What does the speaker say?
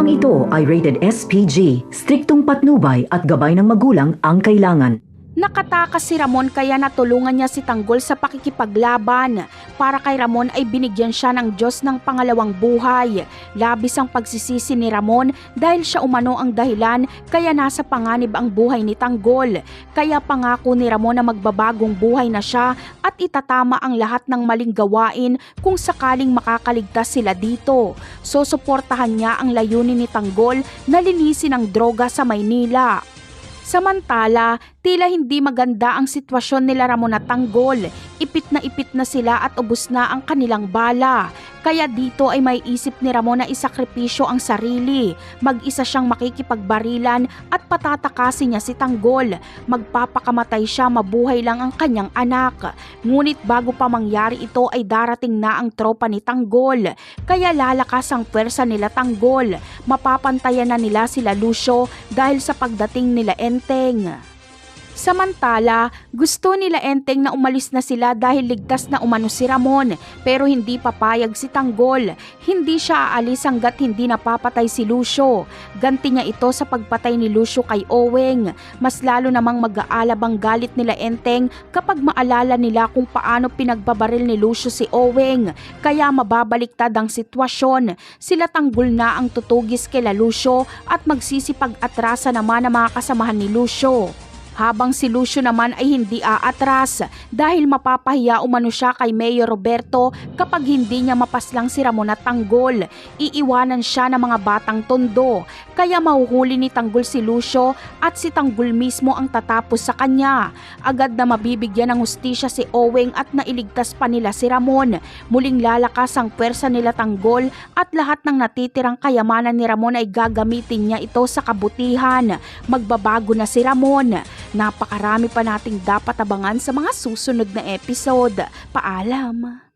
Programang ito ay rated SPG, striktong patnubay at gabay ng magulang ang kailangan. Nakatakas si Ramon kaya natulungan niya si Tanggol sa pakikipaglaban. Para kay Ramon ay binigyan siya ng Diyos ng pangalawang buhay. Labis ang pagsisisi ni Ramon dahil siya umano ang dahilan kaya nasa panganib ang buhay ni Tanggol. Kaya pangako ni Ramon na magbabagong buhay na siya at itatama ang lahat ng maling gawain kung sakaling makakaligtas sila dito. Susuportahan niya ang layunin ni Tanggol na linisin ang droga sa Maynila. Samantala, tila hindi maganda ang sitwasyon nila Ramon at Tanggol. Ipit na sila at ubos na ang kanilang bala. Kaya dito ay may isip ni Ramon na isakripisyo ang sarili. Mag-isa siyang makikipagbarilan at patatakasin niya si Tanggol. Magpapakamatay siya, mabuhay lang ang kanyang anak. Ngunit bago pa mangyari ito ay darating na ang tropa ni Tanggol. Kaya lalakas ang pwersa nila Tanggol. Mapapantayan na nila sila Lucio dahil sa pagdating nila Enteng. Samantala, gusto nila Enteng na umalis na sila dahil ligtas na umano si Ramon, pero hindi papayag si Tanggol. Hindi siya aalis hanggat hindi napapatay si Lucio. Ganti niya ito sa pagpatay ni Lucio kay Oweng. Mas lalo namang mag-aalab ang galit nila Enteng kapag maalala nila kung paano pinagbabaril ni Lucio si Oweng. Kaya mababaliktad ang sitwasyon. Sila Tanggol na ang tutugis kila Lucio at magsisipag-atrasa naman ang mga kasamahan ni Lucio. Habang si Lucio naman ay hindi aatras dahil mapapahiya umano siya kay Mayor Roberto kapag hindi niya mapaslang si Ramon at Tanggol. Iiwanan siya ng mga batang tondo, kaya mahuhuli ni Tanggol si Lucio at si Tanggol mismo ang tatapos sa kanya. Agad na mabibigyan ng hustisya si Oweng at nailigtas pa nila si Ramon. Muling lalakas ang pwersa nila Tanggol at lahat ng natitirang kayamanan ni Ramon ay gagamitin niya ito sa kabutihan. Magbabago na si Ramon. Napakarami pa nating dapat abangan sa mga susunod na episode. Paalam!